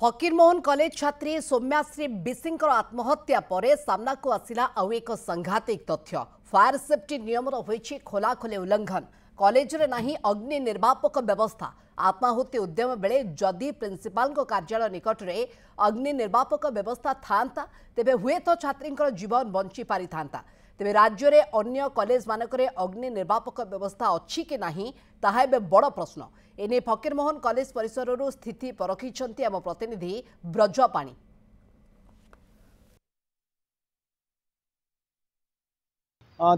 Fakir Mohan college छात्री सौम्याश्री बिसिंकर आत्महत्या पर सामना को आसिला आउ एक सांघातिक तथ्य। फायर सेफ्टी नियमर होइछि खोलाखोली उल्लंघन। कॉलेज रे नाही अग्नि निर्वापक व्यवस्था। आत्माहुति उद्यम बेले जदि प्रिंसिपाल कार्यालय निकट में अग्नि निर्वापक व्यवस्था थांता तेबे हुए तो छात्री जीवन बंची पारि थांता। तेबे राज्य रे अन्य कॉलेज मानकरे अग्नि निर्वापक व्यवस्था अच्छी कि नहीं ताहा एबे बड़ प्रश्न। एने फकीरमोहन कॉलेज परिसर स्थिति परखिछंती आम प्रतिनिधि ब्रजपाणी।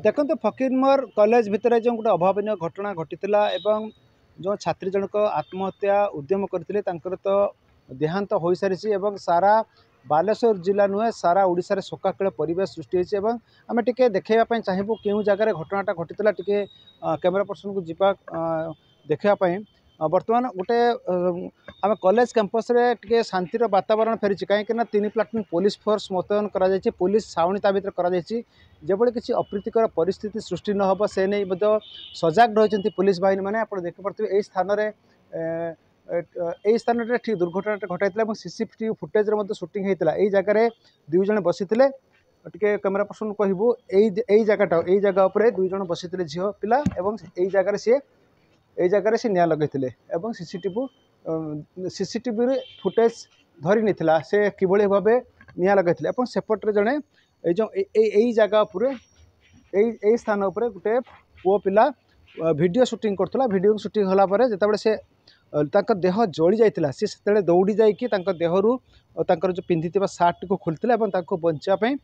देखते फकीरमोहन कॉलेज भितर जो गोटे अभावन घटना घटीला एवं जो छात्री जनक आत्महत्या उद्यम करते तो देहांत हो सारी सारा बालेश्वर जिला नुहे सारा ओडिशा रे शोकाकुल परिवेश सृष्टि होइछि। आम टे देखापी चाहबू क्यों जगार घटनाटा घटीला टे कैमेरा पर्सन को जीवा देखापी। बर्तमान गोटे आम कॉलेज कैंपस रे टे शांतिर वातावरण फेरी कहीं 3 प्लाटून पुलिस फोर्स मुतयन करा पुलिस छाउनी ता भीतर करा जेभली किसी अप्रीतिकर परिस्थिति सृष्टि न हो से नहीं सजग रही पुलिस बाहिनी मैंने आप देखिपे यही स्थान में ठीक दुर्घटना घटाई सीसीटीवी फुटेज शूटिंग होता है। जगह दुई जन बसी टे कैमेरा पर्सन कहबू यही जगह पर दुई जन बसी झील पिला यही जगह सी निया लगे सीसीटीवी फुटेज धरी नहीं से किभली भाव निया लगे सेपटे जड़े यही जगह पर यही स्थान उपर गोटे पुओ पिला वीडियो शूटिंग करथला। वीडियो शूटिंग होला परे जेतेबेले से देह जली जाइतिला से दौड़ी जाइकी देहरु जो पिंधिथिबा सार्ट को खोलथिले एवं ताको बंचापी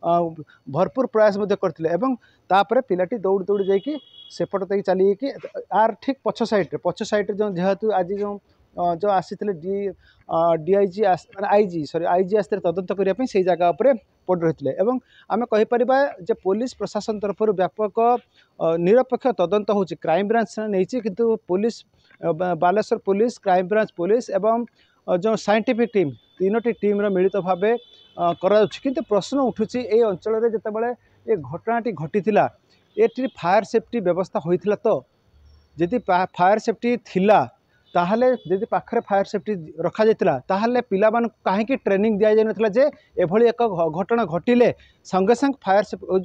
भरपूर प्रयास करथिले एवं तापरे पिलाटी दौड़ी दौड़ी जाइकी सेपट तक चली आर ठीक पछ साइड जो जेहेतु आज जो आसी डीआईजी आईजी आईजी आसते तदंत करने से जगह पर पड़ रही है। आम कहीपर जे पुलिस प्रशासन तरफ व्यापक निरपेक्ष तदंत हो क्राइम ब्रांच नहीं किंतु police Baleshwar police crime branch police एवं जो साइंटिफिक टीम तीनोटी टीम मिलित भाव किंतु प्रश्न उठुची ये अंचल जितेबाला ये घटनाटी घटीला ये फायर सेफ्टी व्यवस्था होता तो जदि फायर सेफ्टी थिला ताहले जदि पाखरे फायर सेफ्टी रखा जाइतिला ताहले पिला मान कहीं ट्रेनिंग दि जाय नथिला जे एभली एक घटना घटिले संगे संग फायर सेफ्टी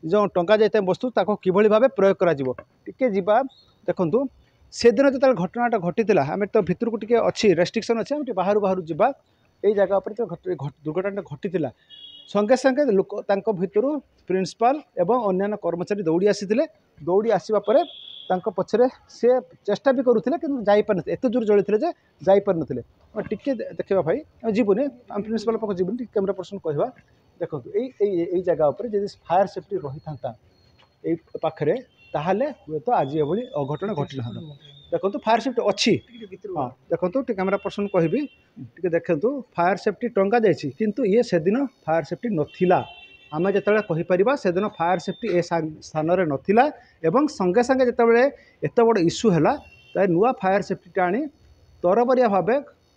जो टंका जाइते वस्तु ताको किभली भाबे प्रयोग करा जिवो टिके जिबा देखंतु से दिन जो घटनाटा घटीला आम तो भितर को टिके अच्छी रेस्ट्रिक्शन अच्छे आम बाहर बाहर जावा यही जगह पर दुर्घटना घटीला संगे संगे लोक तांको भितर प्रिंसिपाल एवं अन्य कर्मचारी दौड़ी आसीथिले। दौड़ी आसीबा परे तांको पछरे से चेष्टा भी करुथिले किंतु जाई पार नथिले एते दूर जळिथिले जे जाई पार नथिले। टिके देखिबा भाई जीवने आम प्रिंसिपाल पाख जीवन कैमेरा पर्सन कहवा देखंतु एई जगह पर जदि फायर सेफ्टी रही थांता एई पाखरे ताहले तो आज एभली अघटना घटी ना देखो फायर सेफ्टी अच्छी। हाँ देखो कैमेरा पर्सन कहबी टे देखु फायर सेफ्टी टंगा जाइए किंतु ये से दिन फायर सेफ्टी नथिला आम जो कहीपर से दिन फायर सेफ्टी ए स्थान में नथिला एवं संगे संगे जितेबाला एत बड़ इश्यू है नुआ फायर सेफ्टी आनी तरबरिया भाव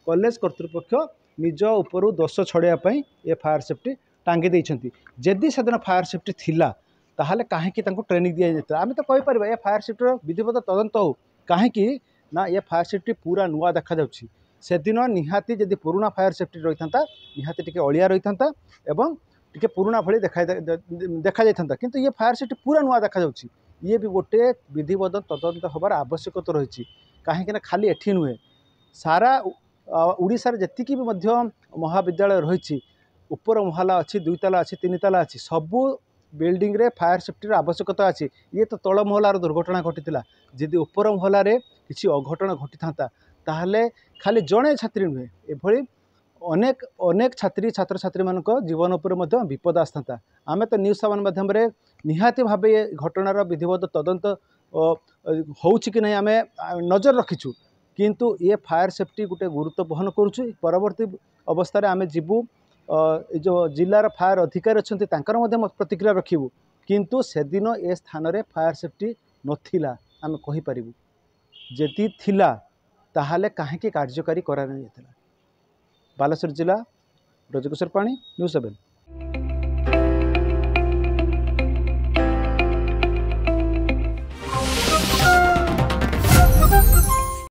कॉलेज कर्तृपक्ष निज उपरू दोष छड़ाई ये फायर सेफ्टी टांगी देइछंती। जदि से दिन फायर सेफ्टी थिला ताहले कहीं ट्रेनिंग दि जाता आम तो कहीपर ये फायर सेफ्टी विधिवत तदंत हो कहीं ना ये फायर सेफ्टी पूरा नुआ देखा जाउछि। से दिन निहाती जदि पुराना फायर सेफ्टी रही था निहाती टिके अलिया रही था एवं टिके पुराना भली देखा जाता किंतु ये फायर सेफ्टी पूरा नुआ देखा जाउछि। ये भी गोटे विधिवत तदंत होबार आवश्यकता रही कहीं खाली एठी नुहे सारा ओडिशा रे जतिकी भी मध्य महाविद्यालय रही ऊपर महला अच्छी 2 ताला अच्छी 3 ताला अच्छी सबू बिल्डिंग रे फायर सेफ्टी आवश्यकता अच्छी। ये तो तल महलार दुर्घटना घटीला जदि ऊपर महलार किसी अघटन घटी था ताहले खाली जड़े छात्री नुहे एभली अनेक अनेक छात्री छात्र छात्री मान जीवन उपर विपद आसता। आम तो न्यूज 7 माध्यम निहाती भाव ये घटनार विधिवत तदंत होउछि कि नहीं आम नजर रखीचु किंतु ये फायर सेफ्टी गोटे गुरुत्व बहन करुछु। परवर्ती अवस्था आम जीवु जो जिलार फायर अधिकारी अच्छा प्रतिक्रिया रखिबू किंतु से दिन ए स्थान में फायर सेफ्टी नथिला आम कहीपर जदि थिला ताहले कहीं कार्यकारी करा नहीं। बालेश्वर जिला ब्रजकिशोर पाणी न्यूज 7।